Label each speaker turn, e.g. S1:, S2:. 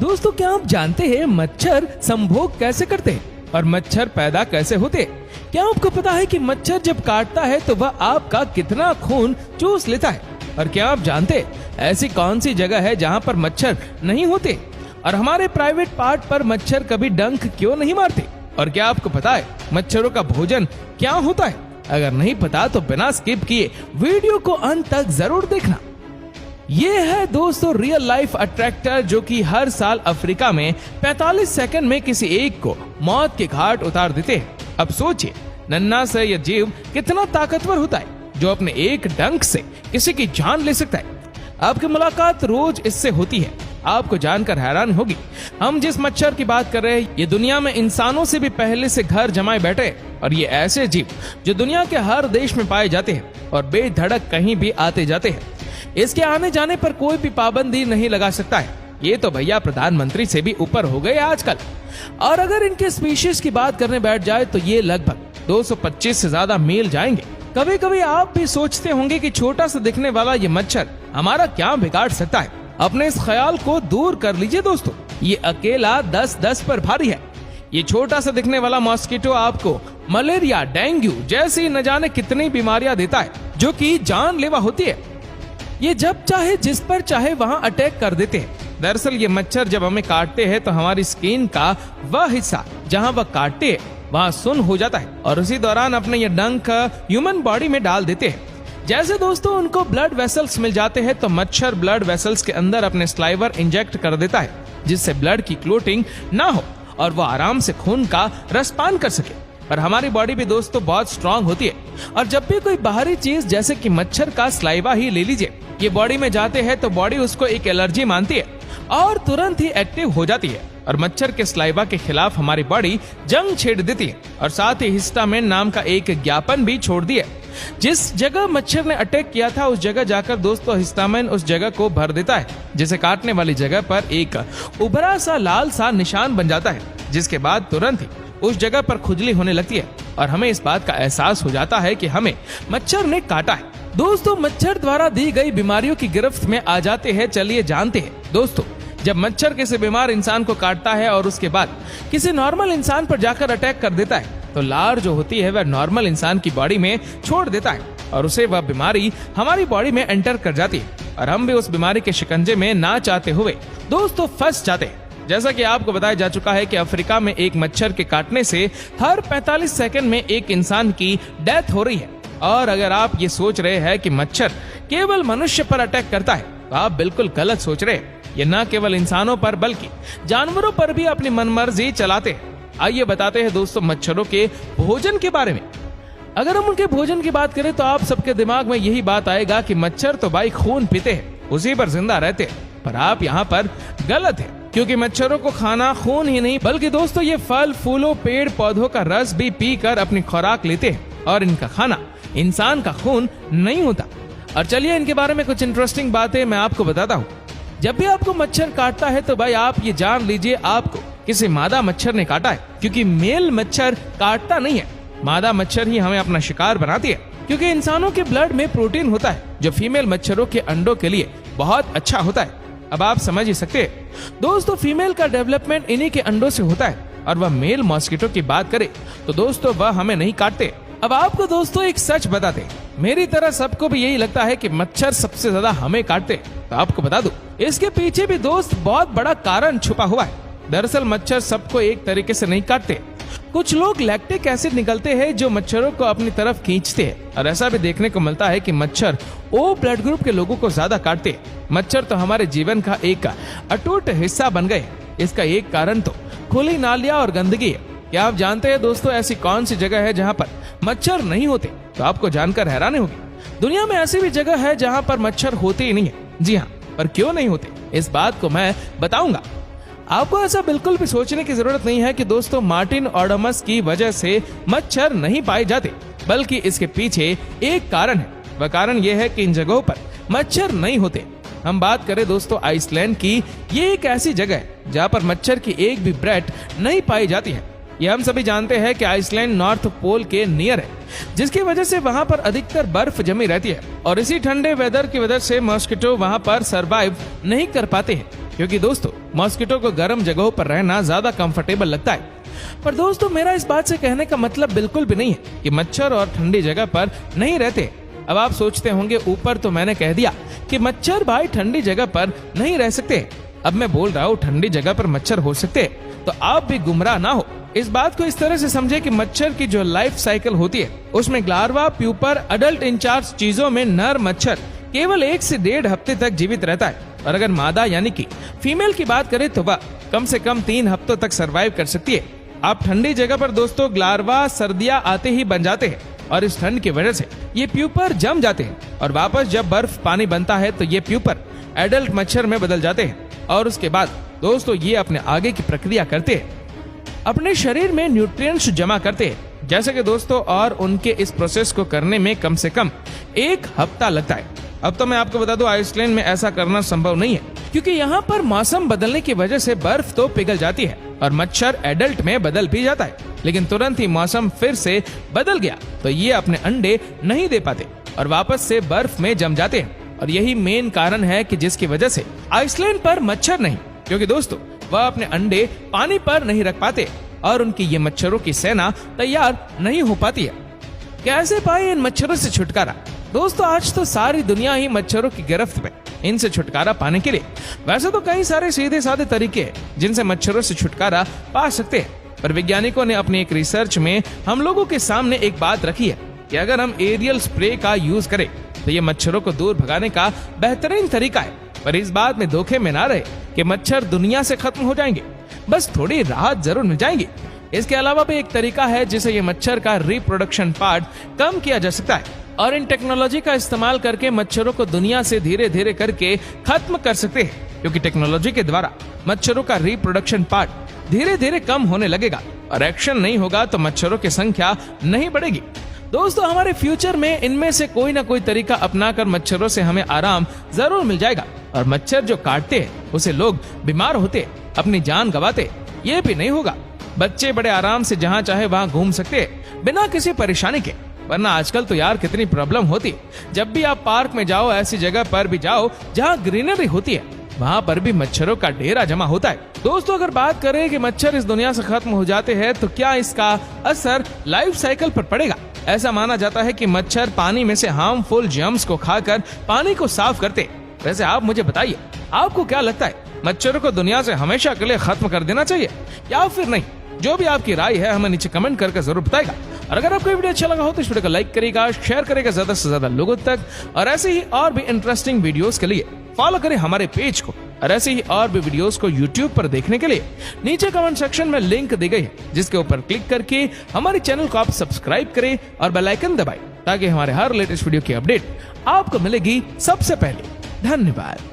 S1: दोस्तों क्या आप जानते हैं मच्छर संभोग कैसे करते हैं और मच्छर पैदा कैसे होते हैं? क्या आपको पता है कि मच्छर जब काटता है तो वह आपका कितना खून चूस लेता है? और क्या आप जानते हैं ऐसी कौन सी जगह है जहां पर मच्छर नहीं होते? और हमारे प्राइवेट पार्ट पर मच्छर कभी डंक क्यों नहीं मारते? और क्या आपको पता है मच्छरों का भोजन क्या होता है? अगर नहीं पता तो बिना स्किप किए वीडियो को अंत तक जरूर देखना। ये है दोस्तों रियल लाइफ अट्रैक्टर जो कि हर साल अफ्रीका में 45 सेकंड में किसी एक को मौत के घाट उतार देते हैं। अब सोचिए नन्हा से यह जीव कितना ताकतवर होता है जो अपने एक डंक से किसी की जान ले सकता है। आपकी मुलाकात रोज इससे होती है, आपको जानकर हैरान होगी। हम जिस मच्छर की बात कर रहे हैं ये दुनिया में इंसानों से भी पहले से घर जमाए बैठे हैं और ये ऐसे जीव जो दुनिया के हर देश में पाए जाते हैं और बेधड़क कहीं भी आते जाते हैं। इसके आने जाने पर कोई भी पाबंदी नहीं लगा सकता है। ये तो भैया प्रधानमंत्री से भी ऊपर हो गए आजकल। और अगर इनके स्पीशीज की बात करने बैठ जाए तो ये लगभग 225 से ज्यादा मील जाएंगे। कभी कभी आप भी सोचते होंगे कि छोटा सा दिखने वाला ये मच्छर हमारा क्या बिगाड़ सकता है। अपने इस ख्याल को दूर कर लीजिए दोस्तों, ये अकेला 10-10 पर भारी है। ये छोटा सा दिखने वाला मॉस्किटो आपको मलेरिया, डेंगू जैसी न जाने कितनी बीमारियां देता है जो कि जानलेवा होती है। ये जब चाहे जिस पर चाहे वहां अटैक कर देते हैं। दरअसल ये मच्छर जब हमें काटते हैं तो हमारी स्किन का वह हिस्सा जहां वह काटते हैं वहां सुन्न हो जाता है और उसी दौरान अपने ये डंक ह्यूमन बॉडी में डाल देते हैं। जैसे दोस्तों उनको ब्लड वेसल्स मिल जाते हैं तो मच्छर ब्लड वेसल्स के अंदर अपने स्लाइवर इंजेक्ट कर देता है जिससे ब्लड की क्लोटिंग ना हो और वो आराम से खून का रसपान कर सके। और हमारी बॉडी भी दोस्तों बहुत स्ट्रांग होती है और जब भी कोई बाहरी चीज जैसे कि मच्छर का स्लाइवा ही ले लीजिए ये बॉडी में जाते हैं तो बॉडी उसको एक एलर्जी मानती है और तुरंत ही एक्टिव हो जाती है और मच्छर के स्लाइवा के खिलाफ हमारी बॉडी जंग छेड़ देती है और साथ ही हिस्टामिन नाम का एक ज्ञापन भी छोड़ दिया। जिस जगह मच्छर ने अटैक किया था उस जगह जाकर दोस्तों हिस्टामिन उस जगह को भर देता है जिसे काटने वाली जगह पर एक उभरा सा लाल सा निशान बन जाता है जिसके बाद तुरंत ही उस जगह पर खुजली होने लगती है और हमें इस बात का एहसास हो जाता है कि हमें मच्छर ने काटा है। दोस्तों मच्छर द्वारा दी गई बीमारियों की गिरफ्त में आ जाते हैं। चलिए जानते हैं दोस्तों जब मच्छर किसी बीमार इंसान को काटता है और उसके बाद किसी नॉर्मल इंसान पर जाकर अटैक कर देता है तो लार जो होती है वह नॉर्मल इंसान की बॉडी में छोड़ देता है और उसे वह बीमारी हमारी बॉडी में एंटर कर जाती है और हम भी उस बीमारी के शिकंजे में ना चाहते हुए दोस्तों फंस जाते हैं। जैसा कि आपको बताया जा चुका है कि अफ्रीका में एक मच्छर के काटने से हर 45 सेकंड में एक इंसान की डेथ हो रही है। और अगर आप ये सोच रहे हैं कि मच्छर केवल मनुष्य पर अटैक करता है तो आप बिल्कुल गलत सोच रहे हैं। ये न केवल इंसानों पर बल्कि जानवरों पर भी अपनी मनमर्जी चलाते हैं। आइए बताते हैं दोस्तों मच्छरों के भोजन के बारे में। अगर हम उनके भोजन की बात करें तो आप सबके दिमाग में यही बात आएगा कि मच्छर तो भाई खून पीते हैं, उसी पर जिंदा रहते हैं। पर आप यहाँ पर गलत है क्योंकि मच्छरों को खाना खून ही नहीं बल्कि दोस्तों ये फल फूलों पेड़ पौधों का रस भी पीकर अपनी खुराक लेते हैं और इनका खाना इंसान का खून नहीं होता। और चलिए इनके बारे में कुछ इंटरेस्टिंग बातें मैं आपको बताता हूँ। जब भी आपको मच्छर काटता है तो भाई आप ये जान लीजिए आपको किसी मादा मच्छर ने काटा है क्योंकि मेल मच्छर काटता नहीं है। मादा मच्छर ही हमें अपना शिकार बनाती है क्योंकि इंसानों के ब्लड में प्रोटीन होता है जो फीमेल मच्छरों के अंडों के लिए बहुत अच्छा होता है। अब आप समझ ही सकते हैं दोस्तों फीमेल का डेवलपमेंट इन्हीं के अंडों से होता है और वह मेल मॉस्किटो की बात करे तो दोस्तों वह हमें नहीं काटते। अब आपको दोस्तों एक सच बताते, मेरी तरह सबको भी यही लगता है कि मच्छर सबसे ज्यादा हमें काटते। तो आपको बता दूं इसके पीछे भी दोस्त बहुत बड़ा कारण छुपा हुआ है। दरअसल मच्छर सबको एक तरीके से नहीं काटते। कुछ लोग लैक्टिक एसिड निकलते हैं जो मच्छरों को अपनी तरफ खींचते हैं और ऐसा भी देखने को मिलता है कि मच्छर ओ ब्लड ग्रुप के लोगों को ज्यादा काटते हैं। मच्छर तो हमारे जीवन का एक अटूट हिस्सा बन गए। इसका एक कारण तो खुली नालियां और गंदगी है। क्या आप जानते हैं दोस्तों ऐसी कौन सी जगह है जहाँ पर मच्छर नहीं होते? तो आपको जानकर हैरानी होगी। दुनिया में ऐसी भी जगह है जहाँ पर मच्छर होते ही नहीं है। जी हाँ, पर क्यों नहीं होते इस बात को मैं बताऊंगा। आपको ऐसा बिल्कुल भी सोचने की जरूरत नहीं है कि दोस्तों मार्टिन ओडोमस की वजह से मच्छर नहीं पाए जाते, बल्कि इसके पीछे एक कारण है। वह कारण यह है कि इन जगहों पर मच्छर नहीं होते। हम बात करें दोस्तों आइसलैंड की, ये एक ऐसी जगह है जहाँ पर मच्छर की एक भी ब्रेड नहीं पाई जाती है। ये हम सभी जानते हैं कि आइसलैंड नॉर्थ पोल के नियर है, जिसकी वजह से वहाँ पर अधिकतर बर्फ जमी रहती है और इसी ठंडे वेदर की वजह से मॉस्किटो वहाँ पर सरवाइव नहीं कर पाते हैं। क्योंकि दोस्तों मॉस्किटो को गर्म जगहों पर रहना ज्यादा कंफर्टेबल लगता है। पर दोस्तों मेरा इस बात से कहने का मतलब बिल्कुल भी नहीं है कि मच्छर और ठंडी जगह पर नहीं रहते। अब आप सोचते होंगे ऊपर तो मैंने कह दिया कि मच्छर भाई ठंडी जगह पर नहीं रह सकते, अब मैं बोल रहा हूँ ठंडी जगह पर मच्छर हो सकते, तो आप भी गुमराह ना हो। इस बात को इस तरह से समझे कि मच्छर की जो लाइफ साइकिल होती है उसमें लार्वा, प्यूपर, अडल्ट, इन 4 चीजों में नर मच्छर केवल 1 से 1.5 हफ्ते तक जीवित रहता है, और अगर मादा यानी कि फीमेल की बात करें तो वह कम से कम 3 हफ्तों तक सरवाइव कर सकती है। आप ठंडी जगह पर दोस्तों लार्वा सर्दियां आते ही बन जाते हैं, और इस ठंड की वजह से ये प्यूपर जम जाते हैं, और वापस जब बर्फ पानी बनता है तो ये प्यूपर एडल्ट मच्छर में बदल जाते हैं, और उसके बाद दोस्तों ये अपने आगे की प्रक्रिया करते हैं, अपने शरीर में न्यूट्रिएंट्स जमा करते हैं जैसे कि दोस्तों, और उनके इस प्रोसेस को करने में कम से कम 1 हफ्ता लगता है। अब तो मैं आपको बता दूं आइसलैंड में ऐसा करना संभव नहीं है, क्योंकि यहाँ पर मौसम बदलने की वजह से बर्फ तो पिघल जाती है और मच्छर एडल्ट में बदल भी जाता है, लेकिन तुरंत ही मौसम फिर से बदल गया तो ये अपने अंडे नहीं दे पाते और वापस से बर्फ में जम जाते हैं। और यही मेन कारण है कि जिसकी वजह से आइसलैंड पर मच्छर नहीं, क्योंकि दोस्तों वह अपने अंडे पानी पर नहीं रख पाते और उनकी ये मच्छरों की सेना तैयार नहीं हो पाती है। कैसे पाए इन मच्छरों से छुटकारा? दोस्तों आज तो सारी दुनिया ही मच्छरों की गिरफ्त में। इनसे छुटकारा पाने के लिए वैसे तो कई सारे सीधे साधे तरीके हैं जिनसे मच्छरों से छुटकारा पा सकते हैं, पर वैज्ञानिकों ने अपनी एक रिसर्च में हम लोगों के सामने एक बात रखी है कि अगर हम एरियल स्प्रे का यूज करें तो ये मच्छरों को दूर भगाने का बेहतरीन तरीका है। पर इस बात में धोखे में ना रहे कि मच्छर दुनिया से खत्म हो जाएंगे, बस थोड़ी राहत जरूर मिल जाएगी। इसके अलावा भी एक तरीका है जिससे ये मच्छर का रिप्रोडक्शन पार्ट कम किया जा सकता है, और इन टेक्नोलॉजी का इस्तेमाल करके मच्छरों को दुनिया से धीरे धीरे करके खत्म कर सकते हैं, क्योंकि टेक्नोलॉजी के द्वारा मच्छरों का रिप्रोडक्शन पार्ट धीरे धीरे कम होने लगेगा और एक्शन नहीं होगा तो मच्छरों की संख्या नहीं बढ़ेगी। दोस्तों हमारे फ्यूचर में इनमें से कोई ना कोई तरीका अपनाकर मच्छरों से हमें आराम जरूर मिल जाएगा, और मच्छर जो काटते हैं उसे लोग बीमार होते, अपनी जान गंवाते, ये भी नहीं होगा। बच्चे बड़े आराम से जहाँ चाहे वहाँ घूम सकते हैं बिना किसी परेशानी के, वरना आजकल तो यार कितनी प्रॉब्लम होती है। जब भी आप पार्क में जाओ, ऐसी जगह पर भी जाओ जहाँ ग्रीनरी होती है, वहाँ पर भी मच्छरों का डेरा जमा होता है। दोस्तों अगर बात करें कि मच्छर इस दुनिया से खत्म हो जाते हैं तो क्या इसका असर लाइफ साइकिल पर पड़ेगा? ऐसा माना जाता है कि मच्छर पानी में से हार्मफुल जर्म्स को खाकर पानी को साफ करते। वैसे आप मुझे बताइए, आपको क्या लगता है, मच्छरों को दुनिया से हमेशा के लिए खत्म कर देना चाहिए या फिर नहीं? जो भी आपकी राय है हमें नीचे कमेंट करके जरूर बताएगा। और अगर आपको वीडियो अच्छा लगा हो तो इस वीडियो को लाइक करेगा, शेयर करेगा ज्यादा से ज्यादा लोगों तक, और ऐसे ही और भी इंटरेस्टिंग वीडियोस के लिए फॉलो करें हमारे पेज को, और ऐसे ही और भी वीडियोस को यूट्यूब पर देखने के लिए नीचे कमेंट सेक्शन में लिंक दी गई है जिसके ऊपर क्लिक करके हमारे चैनल को आप सब्सक्राइब करें और बेल आइकन दबाएं ताकि हमारे हर लेटेस्ट वीडियो की अपडेट आपको मिलेगी सबसे पहले। धन्यवाद।